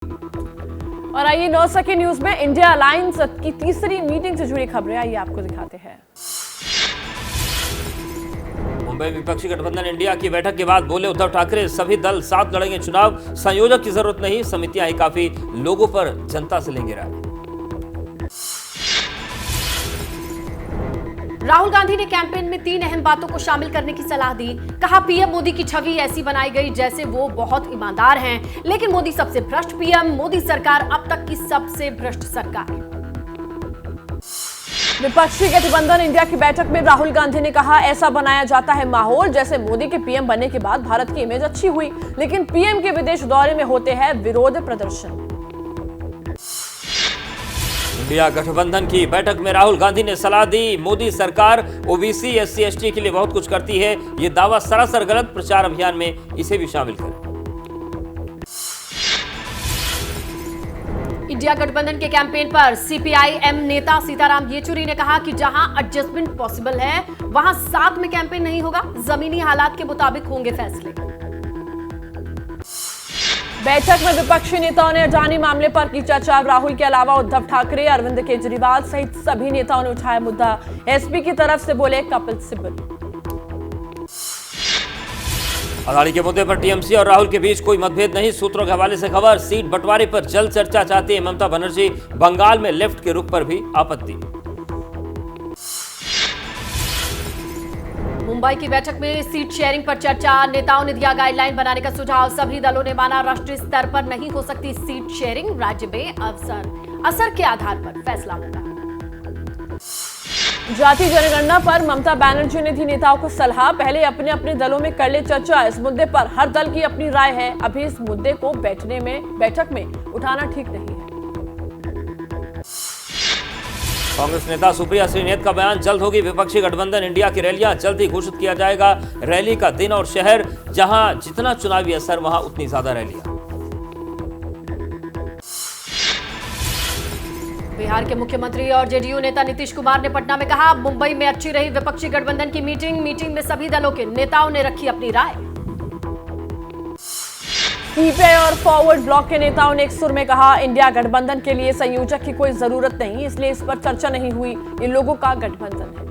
और आइए 9 सके न्यूज में इंडिया अलायंस की तीसरी मीटिंग से जुड़ी खबरें आइए आपको दिखाते हैं। मुंबई विपक्षी गठबंधन इंडिया की बैठक के बाद बोले उद्धव ठाकरे, सभी दल साथ लड़ेंगे चुनाव, संयोजक की जरूरत नहीं, समितियां ही काफी, लोगों पर जनता से लेंगे राय। राहुल गांधी ने कैंपेन में 3 अहम बातों को शामिल करने की सलाह दी। कहा, पीएम मोदी की छवि ऐसी बनाई गई जैसे वो बहुत ईमानदार हैं, लेकिन मोदी सबसे भ्रष्ट पीएम, मोदी सरकार अब तक की सबसे भ्रष्ट सरकार। विपक्षी गठबंधन इंडिया की बैठक में राहुल गांधी ने कहा, ऐसा बनाया जाता है माहौल जैसे मोदी के पीएम बनने के बाद भारत की इमेज अच्छी हुई, लेकिन पीएम के विदेश दौरे में होते हैं विरोध प्रदर्शन। इंडिया गठबंधन की बैठक में राहुल गांधी ने सलाह दी, मोदी सरकार ओबीसी एससी एसटी के लिए बहुत कुछ करती है, ये दावा सरासर गलत, प्रचार अभियान में इसे भी शामिल करें। इंडिया गठबंधन के कैंपेन पर सीपीआई-एम नेता सीताराम येचुरी ने कहा कि जहां एडजस्टमेंट पॉसिबल है वहां साथ में कैंपेन नहीं होगा, जमीनी हालात के मुताबिक होंगे फैसले। बैठक में विपक्षी नेताओं ने अडानी मामले पर की चर्चा। राहुल के अलावा उद्धव ठाकरे, अरविंद केजरीवाल सहित सभी नेताओं ने उठाया मुद्दा। एसपी की तरफ से बोले कपिल सिब्बल। अडानी के मुद्दे पर टीएमसी और राहुल के बीच कोई मतभेद नहीं, सूत्रों के हवाले से खबर। सीट बंटवारे पर जल्द चर्चा चाहती है ममता बनर्जी, बंगाल में लेफ्ट के रुख पर भी आपत्ति। मुंबई की बैठक में सीट शेयरिंग पर चर्चा, नेताओं ने दिया गाइडलाइन बनाने का सुझाव, सभी दलों ने माना राष्ट्रीय स्तर पर नहीं हो सकती सीट शेयरिंग, राज्य में असर के आधार पर फैसला होगा। जाति जनगणना पर ममता बनर्जी ने दी नेताओं को सलाह, पहले अपने अपने दलों में कर ले चर्चा, इस मुद्दे पर हर दल की अपनी राय है, अभी इस मुद्दे को बैठक में उठाना ठीक नहीं है। कांग्रेस नेता सुप्रिया श्रीनेत का बयान, जल्द होगी विपक्षी गठबंधन इंडिया की रैलियां, जल्द ही घोषित किया जाएगा रैली का दिन और शहर, जहां जितना चुनावी असर वहां उतनी ज्यादा रैलियां। बिहार के मुख्यमंत्री और जेडीयू नेता नीतीश कुमार ने पटना में कहा, मुंबई में अच्छी रही विपक्षी गठबंधन की मीटिंग में सभी दलों के नेताओं ने रखी अपनी राय। सीपीआई और फॉरवर्ड ब्लॉक के नेताओं ने एक सुर में कहा, इंडिया गठबंधन के लिए संयोजक की कोई जरूरत नहीं, इसलिए इस पर चर्चा नहीं हुई, ये लोगों का गठबंधन है।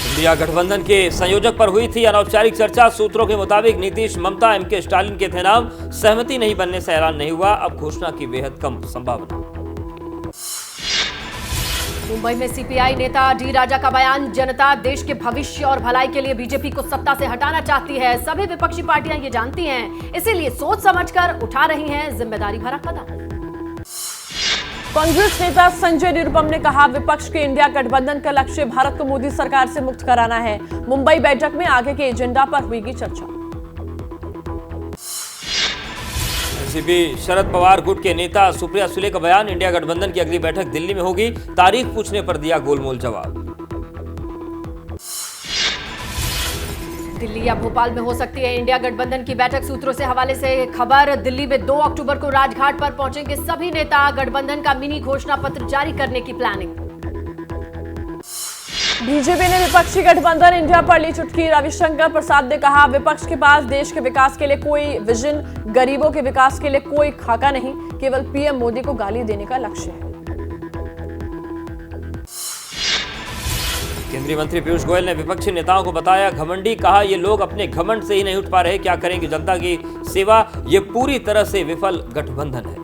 इंडिया गठबंधन के संयोजक पर हुई थी अनौपचारिक चर्चा, सूत्रों के मुताबिक नीतीश, ममता, एमके स्टालिन के थे नाम, सहमति नहीं बनने से ऐलान नहीं हुआ, अब घोषणा की बेहद कम संभावना। मुंबई में सीपीआई नेता डी राजा का बयान, जनता देश के भविष्य और भलाई के लिए बीजेपी को सत्ता से हटाना चाहती है, सभी विपक्षी पार्टियां ये जानती हैं, इसीलिए सोच समझकर उठा रही हैं जिम्मेदारी भरा कदम। कांग्रेस नेता संजय निरुपम ने कहा, विपक्ष के इंडिया गठबंधन का लक्ष्य भारत को मोदी सरकार से मुक्त कराना है, मुंबई बैठक में आगे के एजेंडा पर हुई चर्चा। एनसीपी शरद पवार गुट के नेता सुप्रिया सुले का बयान, इंडिया गठबंधन की अगली बैठक दिल्ली में होगी, तारीख पूछने पर दिया गोलमोल जवाब। दिल्ली या भोपाल में हो सकती है इंडिया गठबंधन की बैठक, सूत्रों से हवाले से खबर, दिल्ली में 2 अक्टूबर को राजघाट पर पहुंचेंगे सभी नेता, गठबंधन का मिनी घोषणा पत्र जारी करने की प्लानिंग। बीजेपी ने विपक्षी गठबंधन इंडिया पर ली चुटकी, रविशंकर प्रसाद ने कहा, विपक्ष के पास देश के विकास के लिए कोई विजन, गरीबों के विकास के लिए कोई खाका नहीं, केवल पीएम मोदी को गाली देने का लक्ष्य है। केंद्रीय मंत्री पीयूष गोयल ने विपक्षी नेताओं को बताया घमंडी, कहा ये लोग अपने घमंड से ही नहीं उठ पा रहे, क्या करेंगे जनता की सेवा, ये पूरी तरह से विफल गठबंधन है।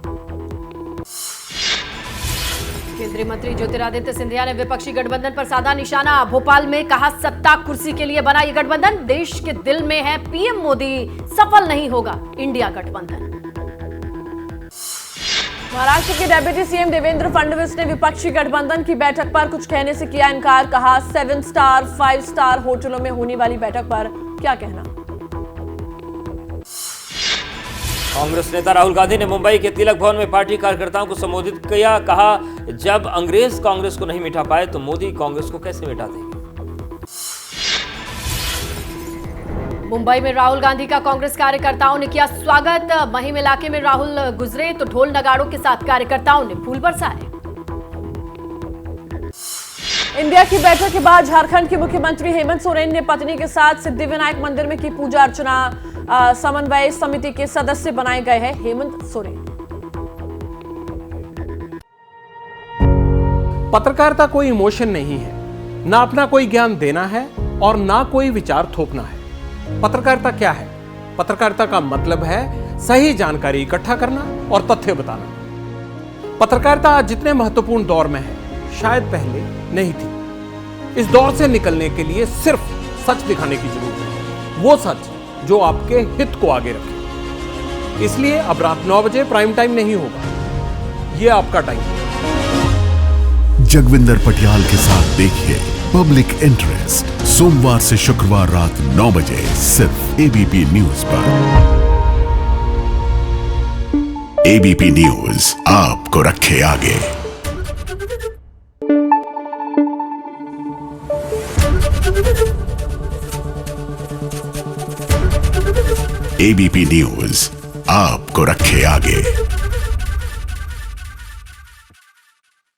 केंद्रीय मंत्री ज्योतिरादित्य सिंधिया ने विपक्षी गठबंधन पर साधा निशाना, भोपाल में कहा, सत्ता कुर्सी के लिए बना ये गठबंधन, देश के दिल में है पीएम मोदी, सफल नहीं होगा इंडिया गठबंधन। महाराष्ट्र के डेप्यूटी सीएम देवेंद्र फडणवीस ने विपक्षी गठबंधन की बैठक पर कुछ कहने से किया इनकार, कहा 7 स्टार 5 स्टार होटलों में होने वाली बैठक पर क्या कहना। कांग्रेस नेता राहुल गांधी ने मुंबई के तिलक भवन में पार्टी कार्यकर्ताओं को संबोधित किया, कहा जब अंग्रेज कांग्रेस को नहीं मिटा पाए तो मोदी कांग्रेस को कैसे मिटा देंगे। मुंबई में राहुल गांधी का कांग्रेस कार्यकर्ताओं ने किया स्वागत, महिम इलाके में राहुल गुजरे तो ढोल नगाड़ों के साथ कार्यकर्ताओं ने फूल बरसाए। इंडिया की बैठक के बाद झारखंड के मुख्यमंत्री हेमंत सोरेन ने पत्नी के साथ सिद्धिविनायक मंदिर में की पूजा अर्चना। समन्वय समिति के सदस्य बनाए गए हैं हेमंत सोरेन। पत्रकारिता कोई इमोशन नहीं है, ना अपना कोई ज्ञान देना है और ना कोई विचार थोपना है। पत्रकारिता क्या है? पत्रकारिता का मतलब है सही जानकारी इकट्ठा करना और तथ्य बताना। पत्रकारिता आज जितने महत्वपूर्ण दौर में है, शायद पहले नहीं थी। इस दौर से निकलने के लिए सिर्फ सच दिखाने की जरूरत है, वो सच जो आपके हित को आगे रखे। इसलिए अब रात 9 बजे प्राइम टाइम नहीं होगा, ये आपका टाइम है। जगविंदर पटियाल के साथ देखिए पब्लिक इंटरेस्ट सोमवार से शुक्रवार रात 9 बजे सिर्फ एबीपी न्यूज पर। एबीपी न्यूज आपको रखे आगे। एबीपी न्यूज आपको रखे आगे।